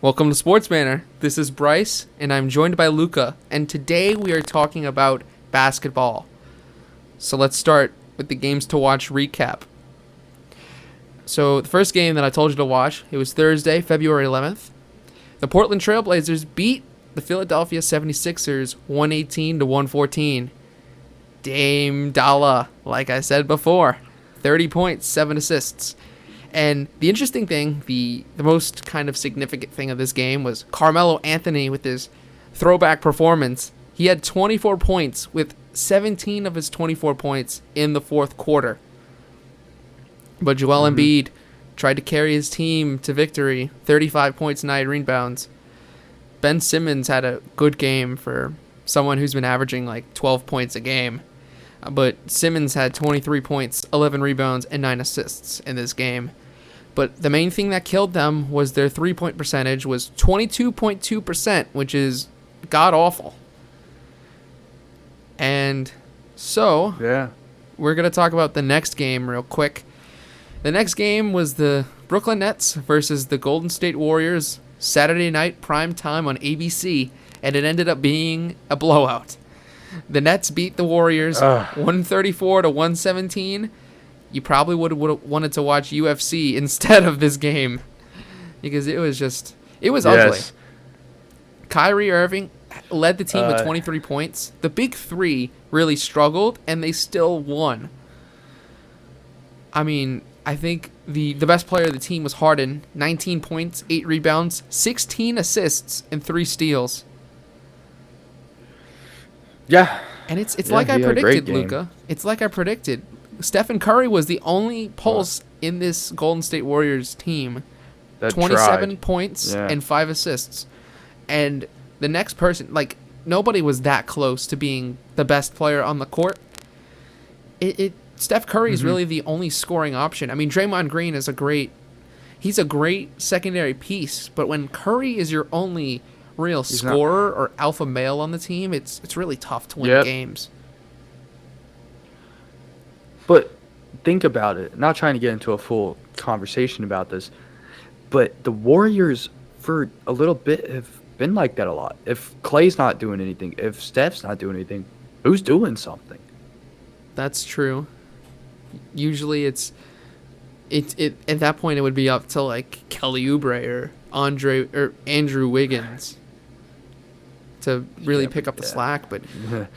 Welcome to SportsBanter. This is Bryce, and I'm joined by Luca, and today we are talking about basketball. So let's start with the games to watch recap. So the first game that I told you to watch, it was Thursday, February 11th. The Portland Trail Blazers beat the Philadelphia 76ers 118-114. Dame Dalla, like I said before, 30 points, 7 assists. And the interesting thing, the most kind of significant thing of this game was Carmelo Anthony with his throwback performance. He had 24 points with 17 of his 24 points in the fourth quarter. But Joel Embiid tried to carry his team to victory, 35 points, 9 rebounds. Ben Simmons had a good game for someone who's been averaging like 12 points a game. But Simmons had 23 points, 11 rebounds, and 9 assists in this game. But the main thing that killed them was their three-point percentage was 22.2%, which is god-awful. And so, we're going to talk about the next game real quick. The next game was the Brooklyn Nets versus the Golden State Warriors, Saturday night prime time on ABC, and it ended up being a blowout. The Nets beat the Warriors 134-117. You probably would have wanted to watch UFC instead of this game because it was ugly. Kyrie Irving led the team with 23 points. The big three really struggled, and they still won. I mean, I think the best player of the team was Harden, 19 points, 8 rebounds, 16 assists, and 3 steals. Yeah. And it's like I predicted, Luca. It's like I predicted. Stephen Curry was the only pulse in this Golden State Warriors team. That 27 points and 5 assists. And the next person, like, nobody was that close to being the best player on the court. Steph Curry is really the only scoring option. I mean, Draymond Green is he's a great secondary piece, but when Curry is your only real scorer or alpha male on the team, it's really tough to win games. But think about it. Not trying to get into a full conversation about this, but the Warriors for a little bit have been like that a lot. If Klay's not doing anything, if Steph's not doing anything, who's doing something? That's true. Usually it's at that point it would be up to like Kelly Oubre or Andrew Wiggins to really pick up the slack, but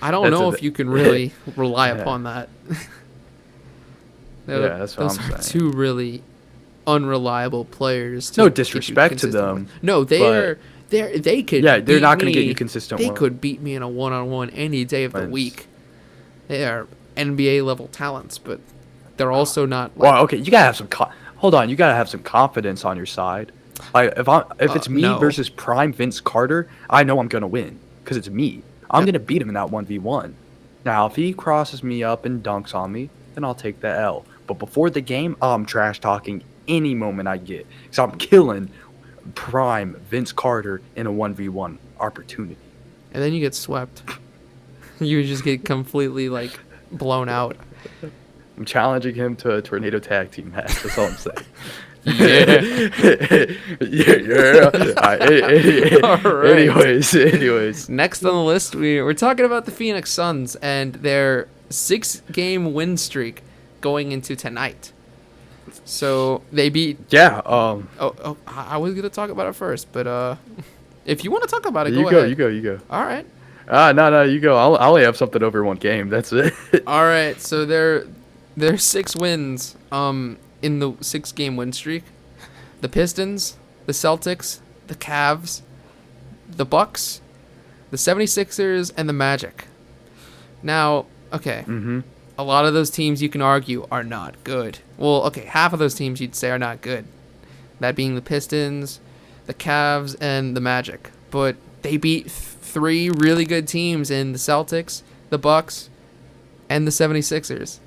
I don't know if you can really rely upon that. That's what those I'm are saying. two really unreliable players. No disrespect to them. No, they could. Yeah, they're not going to get you consistent. They could beat me in a one-on-one any day of the week. They are NBA level talents, but they're also not. Well, okay, you gotta have some. Hold on, you gotta have some confidence on your side. Like if it's me versus prime Vince Carter, I know I'm gonna win because it's me. I'm gonna beat him in that 1v1. Now, if he crosses me up and dunks on me, then I'll take the L. But before the game, I'm trash talking any moment I get. So I'm killing prime Vince Carter in a 1v1 opportunity. And then you get swept. You just get completely like blown out. I'm challenging him to a tornado tag team match. That's all I'm saying. All right. Anyways. Next on the list, we're talking about the Phoenix Suns and their 6-game win streak going into tonight. So they beat. Yeah. I was gonna talk about it first, but if you want to talk about it, go ahead. You go. All right. No, you go. I only have something over one game. That's it. All right. So they're 6 wins. In the 6-game win streak, the Pistons, the Celtics, the Cavs, the Bucks, the 76ers, and the Magic. Now, okay. A lot of those teams you can argue are not good. Well, okay, half of those teams you'd say are not good. That being the Pistons, the Cavs, and the Magic. But they beat 3 really good teams in the Celtics, the Bucks, and the 76ers.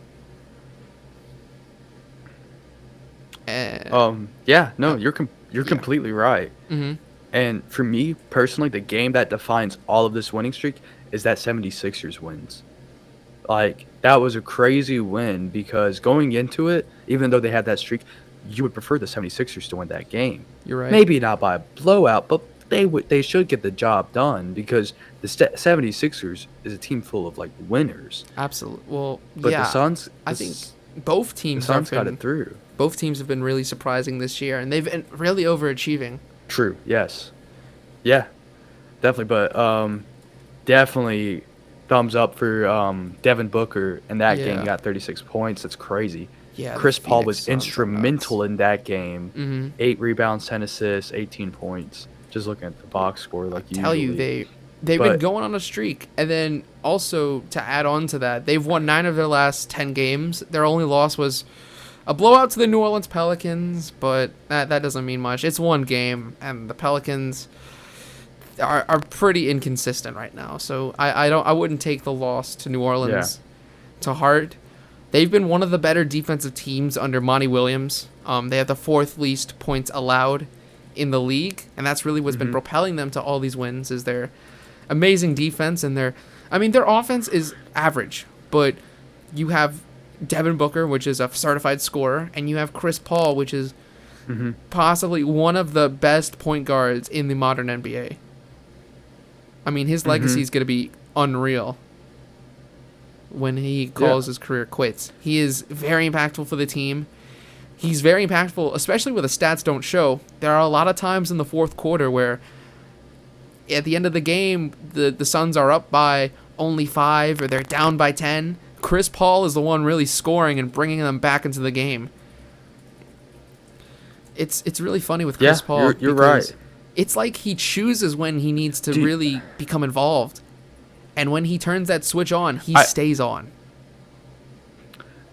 You're completely right. And for me personally, the game that defines all of this winning streak is that 76ers wins. Like, that was a crazy win because going into it, even though they had that streak, you would prefer the 76ers to win that game. You're right. Maybe not by a blowout, but they should get the job done because the 76ers is a team full of like winners. Absolutely. Well, But yeah. the Suns, I think both the teams Suns got it through. Both teams have been really surprising this year, and they've been really overachieving. True. Yes. Yeah. Definitely. But definitely thumbs up for Devin Booker in that game. He got 36 points. That's crazy. Yeah. Chris Paul was Suns are instrumental in that game. Mm-hmm. 8 rebounds, 10 assists, 18 points. Just looking at the box score, like usually. Tell you, they've been going on a streak, and then also to add on to that, they've won 9 of their last 10 games. Their only loss was a blowout to the New Orleans Pelicans, but that doesn't mean much. It's one game, and the Pelicans are pretty inconsistent right now. So I wouldn't take the loss to New Orleans to heart. They've been one of the better defensive teams under Monty Williams. They have the 4th least points allowed in the league, and that's really what's been propelling them to all these wins is their amazing defense and their offense is average, but you have Devin Booker, which is a certified scorer, and you have Chris Paul, which is possibly one of the best point guards in the modern NBA. I mean, his legacy is going to be unreal when he calls his career quits. He is very impactful for the team. He's very impactful, especially where the stats don't show. There are a lot of times in the 4th quarter where at the end of the game, the Suns are up by only 5 or they're down by 10. Chris Paul is the one really scoring and bringing them back into the game. It's really funny with Chris Paul. You're right. It's like he chooses when he needs to really become involved. And when he turns that switch on, he stays on.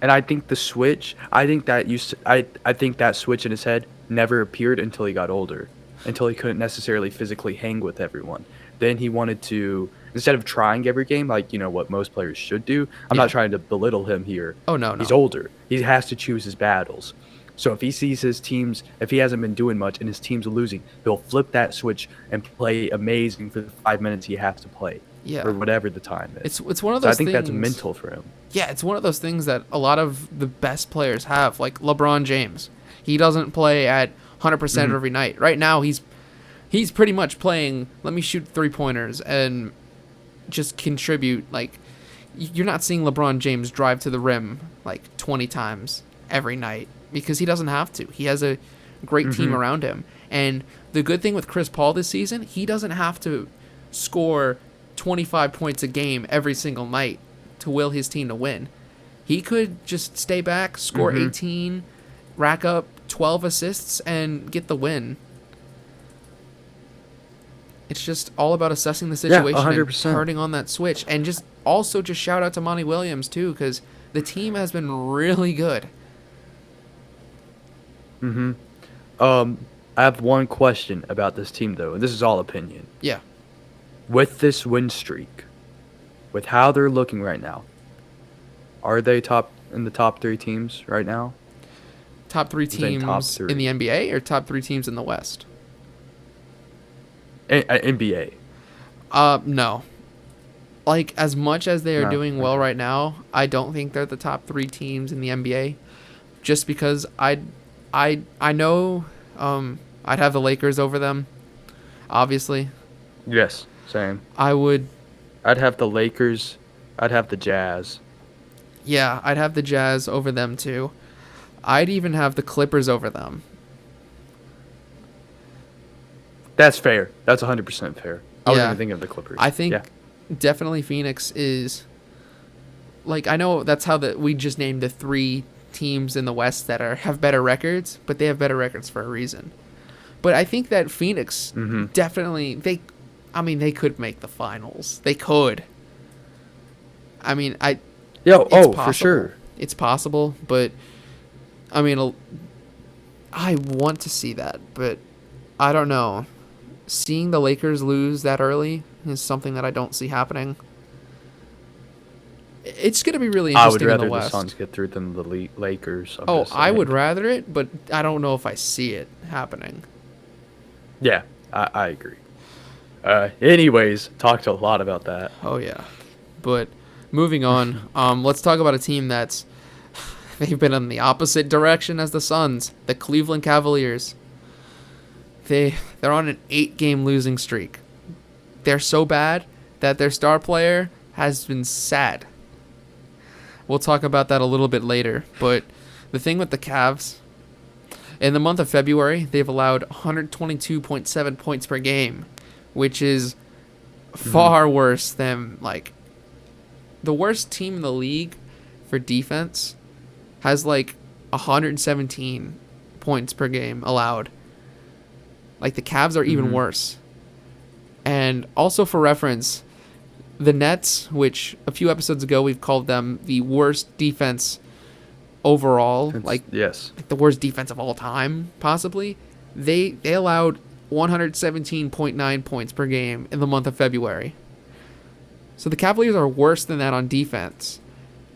And I think the switch, I think that switch in his head never appeared until he got older, until he couldn't necessarily physically hang with everyone. Then he wanted to, instead of trying every game, like, you know, what most players should do, I'm not trying to belittle him here. Oh, no. He's older. He has to choose his battles. So if he sees his teams, if he hasn't been doing much and his team's losing, he'll flip that switch and play amazing for the 5 minutes he has to play. Yeah. Or whatever the time is. It's one of those things. I think that's mental for him. Yeah, it's one of those things that a lot of the best players have, like LeBron James. He doesn't play at 100% every night. Right now, he's pretty much playing, let me shoot 3-pointers and just contribute. Like, you're not seeing LeBron James drive to the rim like 20 times every night because he doesn't have to. He has a great team around him. And the good thing with Chris Paul this season, he doesn't have to score 25 points a game every single night to will his team to win. He could just stay back, score 18, rack up 12 assists, and get the win. It's just all about assessing the situation and turning on that switch. And just shout out to Monty Williams, too, because the team has been really good. I have one question about this team, though, and this is all opinion. Yeah. With this win streak, with how they're looking right now, are they in the top 3 teams right now? Top 3 teams in the NBA or top 3 teams in the West? NBA. No. Like, as much as they are doing well right now, I don't think they're the top 3 teams in the NBA. Just because I know I'd have the Lakers over them, obviously. Yes, same. I'd have the Lakers. I'd have the Jazz. Yeah, I'd have the Jazz over them too. I'd even have the Clippers over them. That's fair. That's 100% fair. I wasn't even thinking of the Clippers. I think definitely Phoenix is, like, I know that's how we just named the 3 teams in the West that have better records, but they have better records for a reason. But I think that Phoenix definitely, they could make the finals. They could. I mean, for sure. It's possible, but I mean, I want to see that, but I don't know. Seeing the Lakers lose that early is something that I don't see happening. It's going to be really interesting in the West. I would rather the Suns get through than the Lakers. I would rather it, but I don't know if I see it happening. Yeah, I agree. Anyways, talked a lot about that. Oh, yeah. But moving on, let's talk about a team that's they've been in the opposite direction as the Suns, the Cleveland Cavaliers. They're on an 8-game losing streak. They're so bad that their star player has been sad. We'll talk about that a little bit later, but the thing with the Cavs, in the month of February, they've allowed 122.7 points per game, which is far worse than, like, the worst team in the league for defense has, like, 117 points per game allowed. Like, the Cavs are even worse. And also for reference, the Nets, which a few episodes ago we've called them the worst defense overall, like the worst defense of all time, possibly, they allowed 117.9 points per game in the month of February. So the Cavaliers are worse than that on defense.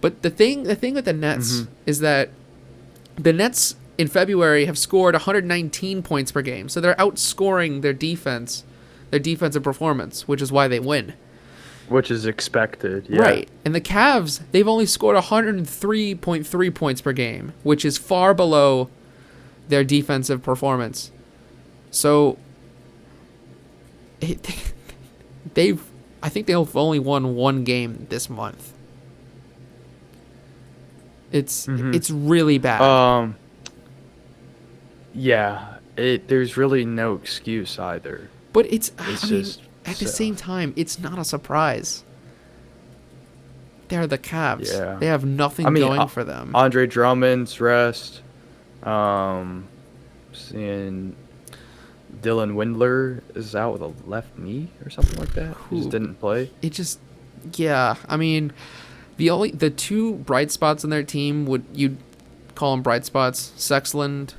But the thing with the Nets is that the Nets in February have scored 119 points per game. So they're outscoring their defensive performance, which is why they win. Which is expected, yeah. Right. And the Cavs, they've only scored 103.3 points per game, which is far below their defensive performance. So I think they've only won one game this month. It's really bad. Yeah. There's really no excuse either. But at the same time, it's not a surprise. They're the Cavs. Yeah. They have nothing going for them. Andre Drummond's rest. Seeing Dylan Windler is out with a left knee or something like that. He just didn't play. I mean, the two bright spots in their team, you'd call them bright spots, Sexland.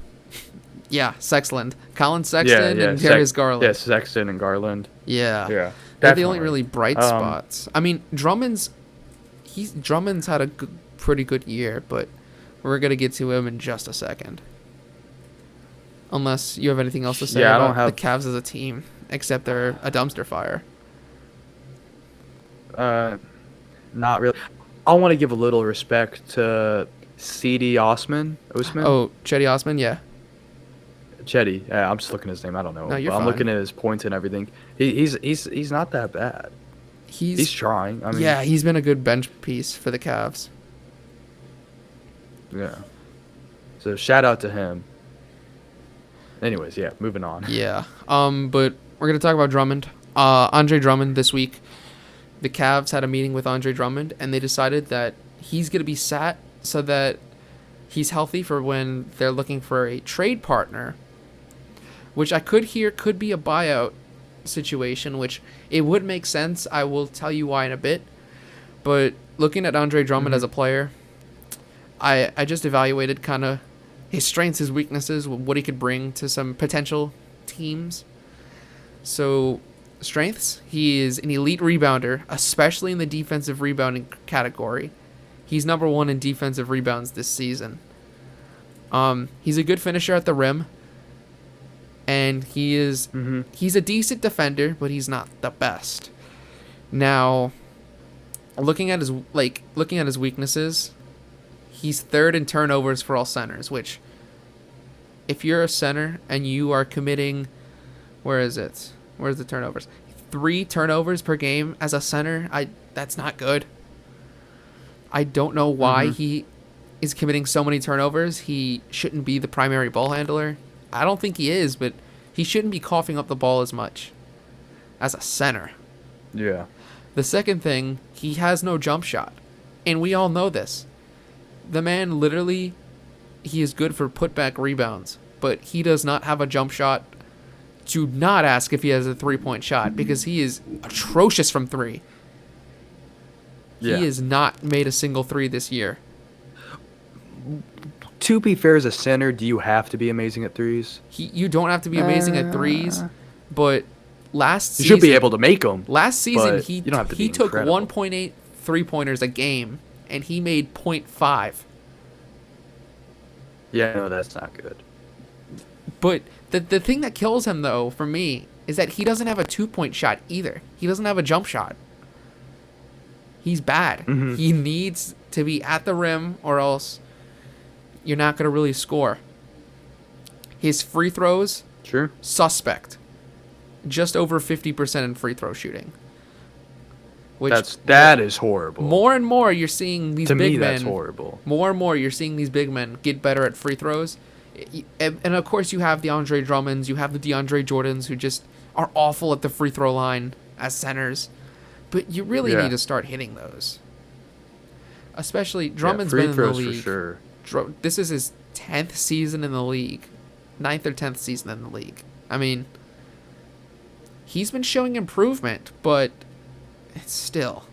Yeah, Sexland. Colin Sexton and Darius Garland. Yeah, Sexton and Garland. Yeah. Yeah. They're the only really bright spots. I mean, Drummond's had a pretty good year, but we're going to get to him in just a second. Unless you have anything else to say about the Cavs as a team, except they're a dumpster fire. Not really. I want to give a little respect to C.D. Osman. Oh, Cedi Osman, yeah. Chetty. Yeah, I'm just looking at his name. I don't know. No, you're I'm fine. looking at his points and everything. He's not that bad. He's trying. I mean, he's been a good bench piece for the Cavs. Yeah. So shout out to him. Anyways, yeah, moving on. Yeah. But we're gonna talk about Drummond. Andre Drummond this week. The Cavs had a meeting with Andre Drummond, and they decided that he's gonna be sat so that he's healthy for when they're looking for a trade partner, which I could hear could be a buyout situation, which it would make sense. I will tell you why in a bit. But looking at Andre Drummond as a player, I just evaluated kind of his strengths, his weaknesses, what he could bring to some potential teams. So, strengths, he is an elite rebounder, especially in the defensive rebounding category. He's number 1 in defensive rebounds this season. He's a good finisher at the rim. And he's a decent defender, but he's not the best. Now, looking at his weaknesses, he's 3rd in turnovers for all centers, which if you're a center and you are committing, where's the turnovers? 3 turnovers per game as a center, that's not good. I don't know why he is committing so many turnovers. He shouldn't be the primary ball handler. I don't think he is, but he shouldn't be coughing up the ball as much as a center. Yeah. The second thing, he has no jump shot. And we all know this. The man literally, he is good for putback rebounds, but he does not have a jump shot. Do not ask if he has a 3-point shot, because he is atrocious from 3. Yeah. He has not made a single 3 this year. To be fair, as a center, do you have to be amazing at threes? You don't have to be amazing at threes, but last season... You should be able to make them. Last season, he took 1.8 3-pointers a game, and he made 0.5. Yeah, no, that's not good. But the thing that kills him, though, for me, is that he doesn't have a 2-point shot either. He doesn't have a jump shot. He's bad. He needs to be at the rim, or else you're not going to really score. His free throws, Sure. suspect. Just over 50% in free throw shooting. Which That is horrible. more and more you're seeing these To big me, men. that's horrible. More and more you're seeing these big men get better at free throws. And of course you have the Andre Drummonds, you have the DeAndre Jordans who just are awful at the free throw line as centers. But you really need to start hitting those. Especially Drummond's been in the league. For sure. This is his 10th season in the league. 9th or 10th season in the league. I mean, he's been showing improvement, but it's still.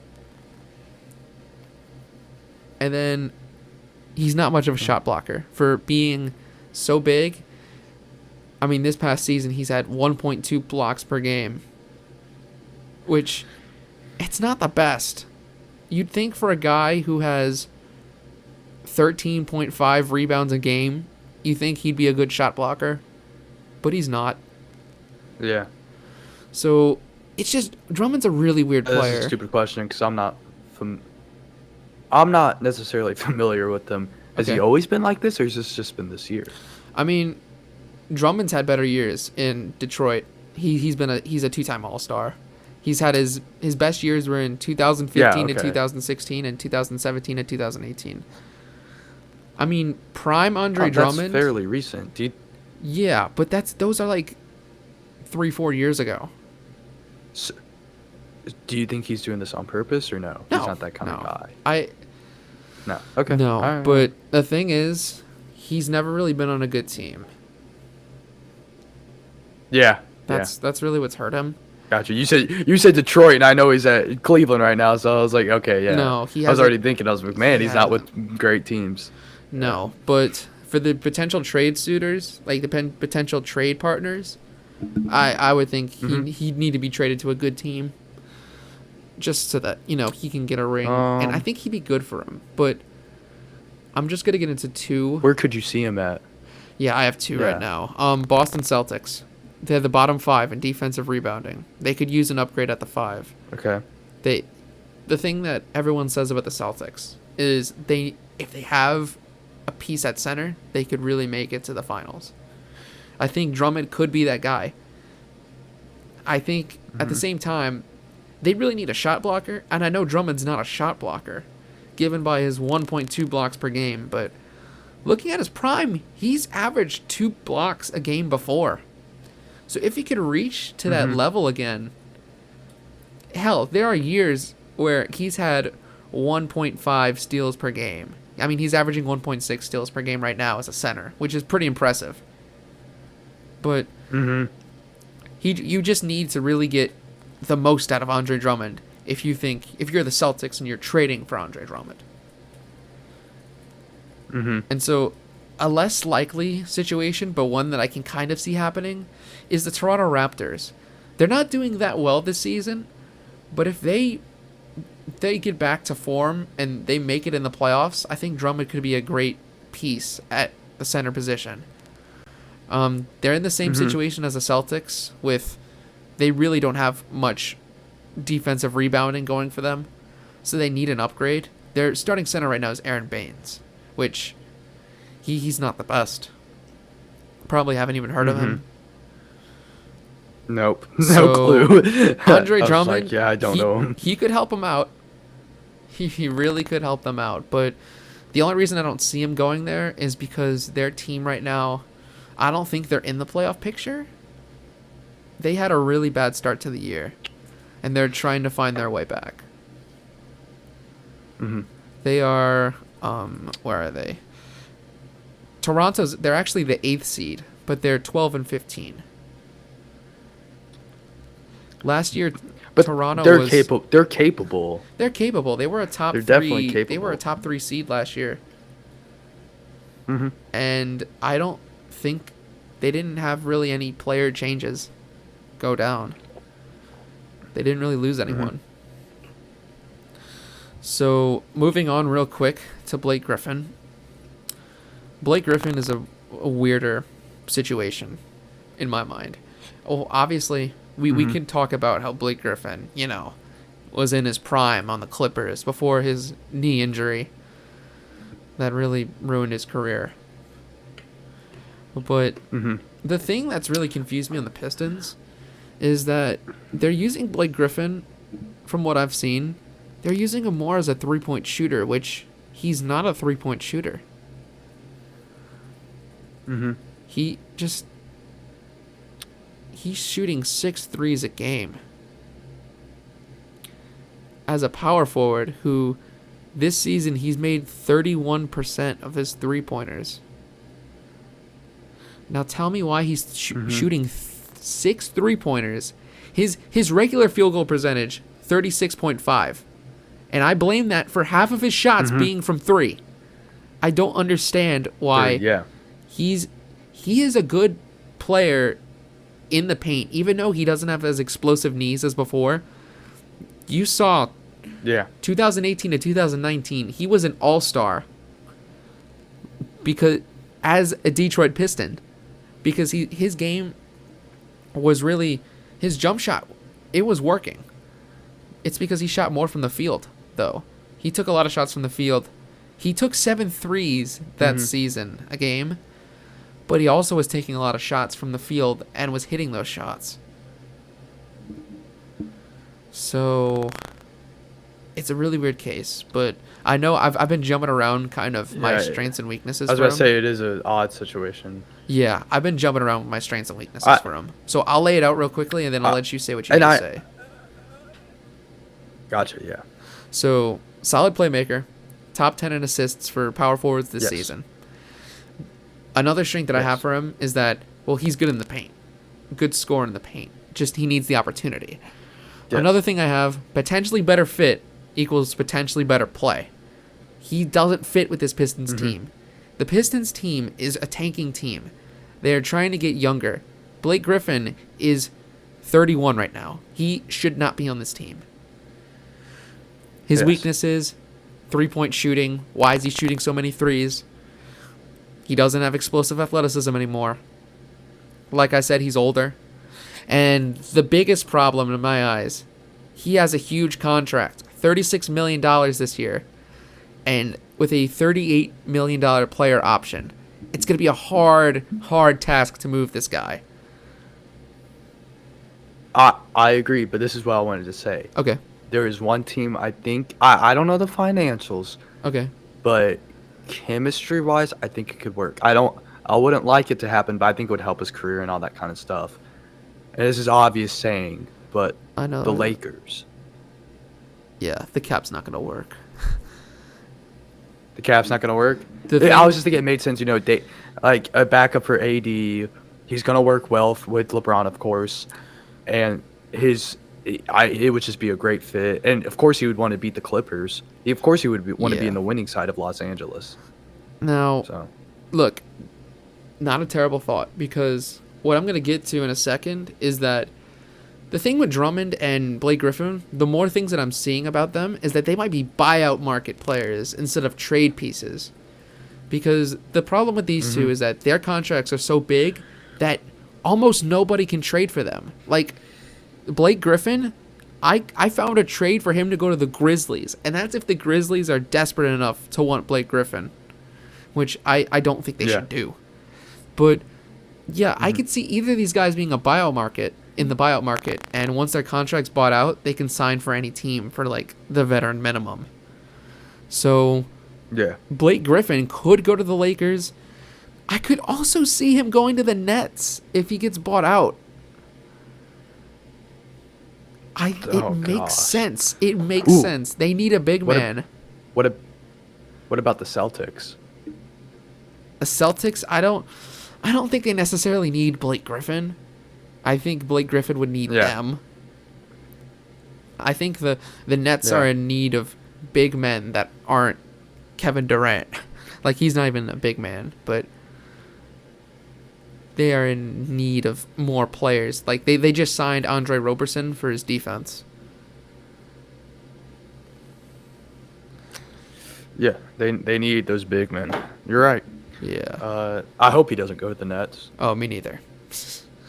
And then he's not much of a shot blocker for being so big. I mean, this past season he's had 1.2 blocks per game, which it's not the best. You'd think for a guy who has 13.5 rebounds a game, you think he'd be a good shot blocker, but he's not. Yeah. So it's just Drummond's a really weird player. This is a stupid question because I'm not necessarily familiar with him. Has he always been like this, or has this just been this year? I mean, Drummond's had better years in Detroit. He's a two-time All-Star. He's had his best years were in 2015 and 2016 and 2017 and 2018. I mean, prime Andre Drummond. That's fairly recent. Yeah, but those are like 3-4 years ago. So, do you think he's doing this on purpose or no? He's not that kind of guy. No. Okay. No, right. But the thing is, he's never really been on a good team. Yeah. That's really what's hurt him. Gotcha. You said Detroit, and I know he's at Cleveland right now, so I was like, okay, yeah. No, I was already thinking, I was like, man, he's not with great teams. No, but for the potential trade suitors, like the potential trade partners, I would think he'd need to be traded to a good team, just so that he can get a ring, and I think he'd be good for him. But I'm just gonna get into two. Where could you see him at? Yeah, I have two right now. Boston Celtics. They're the bottom 5 in defensive rebounding. They could use an upgrade at the 5. Okay. The thing that everyone says about the Celtics is if they have a piece at center, they could really make it to the finals. I think Drummond could be that guy. I think at the same time, they really need a shot blocker, and I know Drummond's not a shot blocker, given by his 1.2 blocks per game, but looking at his prime, he's averaged 2 blocks a game before. So if he could reach to that level again, hell, there are years where he's had 1.5 steals per game. I mean, he's averaging 1.6 steals per game right now as a center, which is pretty impressive. But you just need to really get the most out of Andre Drummond if you're the Celtics and you're trading for Andre Drummond. And so a less likely situation, but one that I can kind of see happening, is the Toronto Raptors. They're not doing that well this season, but if they get back to form and they make it in the playoffs, I think Drummond could be a great piece at the center position. They're in the same situation as the Celtics, they really don't have much defensive rebounding going for them, so they need an upgrade. Their starting center right now is Aaron Baines, which he's not the best. Probably haven't even heard of him. Nope. No clue. Andre Drummond, I don't know him. He could help him out. He really could help them out. But the only reason I don't see him going there is because their team right now, I don't think they're in the playoff picture. They had a really bad start to the year, and they're trying to find their way back. They are, where are they? They're actually the 8th seed, but they're 12 and 15. Last year, Toronto was capable. They're capable. They're capable. They were a top They're 3. Definitely capable. They were a top 3 seed last year. And I don't think they didn't have really any player changes go down. They didn't really lose anyone. So moving on real quick to Blake Griffin. Blake Griffin is a weirder situation in my mind. Oh, obviously, we can talk about how Blake Griffin, was in his prime on the Clippers before his knee injury. that really ruined his career. But the thing that's really confused me on the Pistons is that they're using Blake Griffin, from what I've seen, they're using him more as a three-point shooter, which he's not a three-point shooter. He's shooting 6 threes a game. As a power forward who this season he's made 31% of his three-pointers. Now tell me why he's shooting 6 three-pointers. His regular field goal percentage, 36.5. And I blame that for half of his shots being from 3. I don't understand why he is a good player in the paint, even though he doesn't have as explosive knees as before. You saw 2018 to 2019, he was an all-star because as a Detroit Piston, because his game was really, his jump shot, it was working. It's because he shot more from the field, though. He took a lot of shots from the field. He took 7 threes that season a game, but he also was taking a lot of shots from the field and was hitting those shots. So it's a really weird case, but I know I've been jumping around kind of my strengths and weaknesses. I was going to say it is an odd situation. Yeah, I've been jumping around with my strengths and weaknesses for him. So I'll lay it out real quickly, and then I'll let you say what you need to say. Gotcha, yeah. So, solid playmaker, top 10 in assists for power forwards this season. Another strength that I have for him is that, well, he's good in the paint. Good scorer in the paint. Just he needs the opportunity. Yes. Another thing I have, potentially better fit equals potentially better play. He doesn't fit with this Pistons team. The Pistons team is a tanking team. They're trying to get younger. Blake Griffin is 31 right now. He should not be on this team. His weaknesses, three-point shooting. Why is he shooting so many threes? He doesn't have explosive athleticism anymore. Like I said, he's older. And the biggest problem in my eyes, he has a huge contract, $36 million this year, and with a $38 million player option. It's going to be a hard task to move this guy. I agree, but this is what I wanted to say. Okay. There is one team I think, I don't know the financials. Okay. But chemistry-wise, I think it could work. I wouldn't like it to happen, but I think it would help his career and all that kind of stuff. And this is obvious saying, but I know the Lakers. Yeah, the cap's not going to work. The cap's not going to work? I was just thinking it made sense, like a backup for AD. He's going to work well with LeBron, of course. And it would just be a great fit. And, of course, he would want to beat the Clippers. Of course, he would want to be in the winning side of Los Angeles. Now, look, not a terrible thought, because what I'm going to get to in a second is that the thing with Drummond and Blake Griffin, the more things that I'm seeing about them is that they might be buyout market players instead of trade pieces. Because the problem with these two is that their contracts are so big that almost nobody can trade for them. Like, Blake Griffin, I found a trade for him to go to the Grizzlies, and that's if the Grizzlies are desperate enough to want Blake Griffin, which I don't think they should do. But, yeah, I could see either of these guys being in the buyout market, and once their contract's bought out, they can sign for any team for, like, the veteran minimum. So, Blake Griffin could go to the Lakers. I could also see him going to the Nets if he gets bought out. It makes sense. It makes sense. They need a big man. What about the Celtics? The Celtics, I don't think they necessarily need Blake Griffin. I think Blake Griffin would need them. I think the Nets are in need of big men that aren't Kevin Durant. Like, he's not even a big man, but they are in need of more players. Like, they just signed Andre Roberson for his defense. Yeah, they need those big men. You're right. Yeah. I hope he doesn't go to the Nets. Oh, me neither.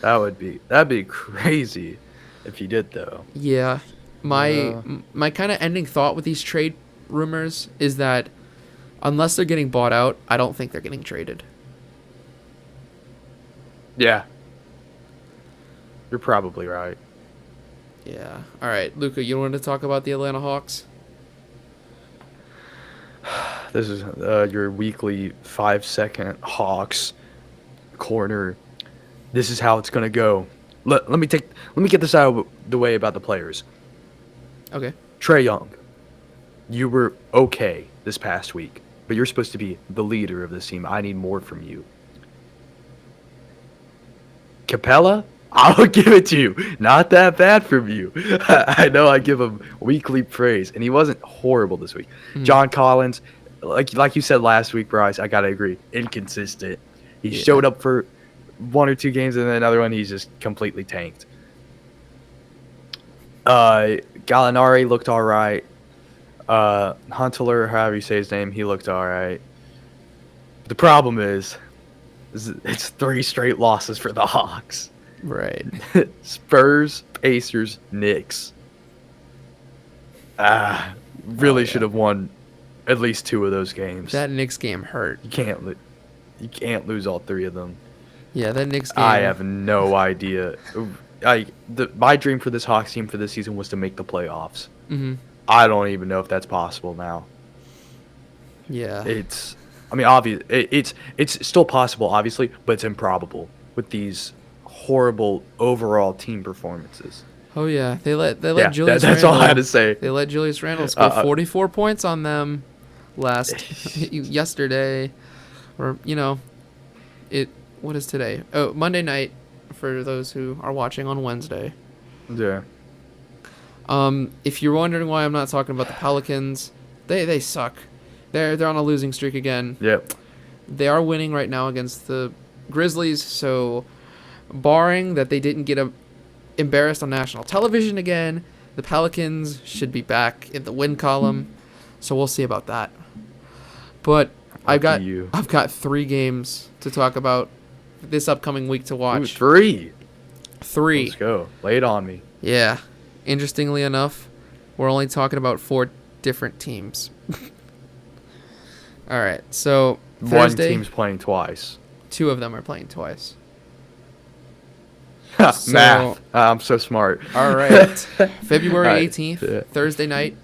That'd be crazy if he did, though. Yeah. My kind of ending thought with these trade rumors is that Unless they're getting bought out, I don't think they're getting traded. Yeah. You're probably right. Yeah. All right, Luca, you want to talk about the Atlanta Hawks? This is your weekly 5-second Hawks corner. This is how it's gonna go. Let me get this out of the way about the players. Okay. Trae Young, you were okay this past week, but you're supposed to be the leader of this team. I need more from you. Capella, I'll give it to you. Not that bad from you. I know I give him weekly praise, and he wasn't horrible this week. John Collins, like you said last week, Bryce, I gotta agree, inconsistent. He showed up for 1 or 2 games, and then another one he's just completely tanked. Gallinari looked all right. Huntler, however you say his name, he looked all right. The problem is it's 3 straight losses for the Hawks. Right. Spurs, Pacers, Knicks. Really should have won at least 2 of those games. That Knicks game hurt. You can't lose all 3 of them. Yeah, that Knicks game. I have no idea. My dream for this Hawks team for this season was to make the playoffs. Mm-hmm. I don't even know if that's possible now. Yeah. It's still possible, obviously, but it's improbable with these horrible overall team performances. Oh yeah, they let Julius. That's Randle, all I had to say. They let Julius Randle score 44 points on them yesterday, or what is today? Oh, Monday night for those who are watching on Wednesday. Yeah. If you're wondering why I'm not talking about the Pelicans, they suck. They're on a losing streak again. Yep. They are winning right now against the Grizzlies, so barring that they didn't get embarrassed on national television again, the Pelicans should be back in the win column. So we'll see about that. But I've got 3 games to talk about this upcoming week to watch. Ooh, 3. 3. Let's go. Lay it on me. Yeah. Interestingly enough, we're only talking about 4 different teams. All right. So Thursday, 1 team's playing twice. 2 of them are playing twice. Math. I'm so smart. All right. February 18th, Yeah. Thursday night,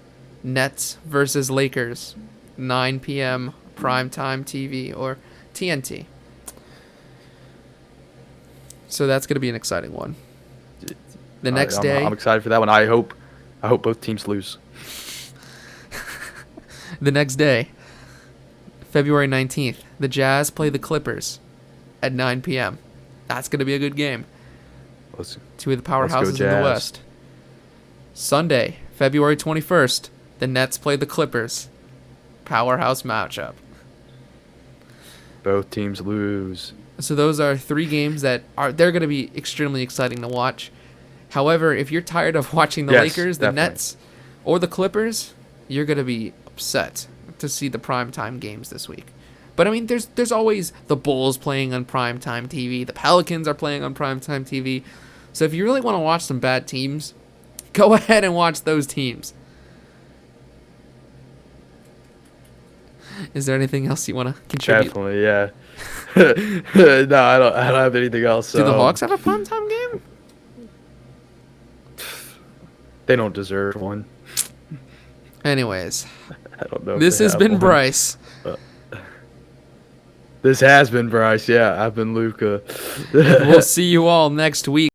Nets versus Lakers, 9 p.m. primetime TV or TNT. So that's going to be an exciting one. The next day, I'm excited for that one. I hope both teams lose. The next day, February 19th, the Jazz play the Clippers at 9 p.m. That's going to be a good game. 2 of the powerhouses in the West. Sunday, February 21st, the Nets play the Clippers. Powerhouse matchup. Both teams lose. So those are 3 games they're going to be extremely exciting to watch. However, if you're tired of watching the Lakers, the Nets, or the Clippers, you're going to be upset to see the primetime games this week. But I mean, there's always the Bulls playing on primetime TV. The Pelicans are playing on primetime TV. So if you really want to watch some bad teams, go ahead and watch those teams. Is there anything else you want to contribute? Definitely, yeah. No, I don't have anything else. Do the Hawks have a primetime game? They don't deserve one. Anyways, I don't know. This has been one. Bryce. This has been Bryce. Yeah, I've been Luca. We'll see you all next week.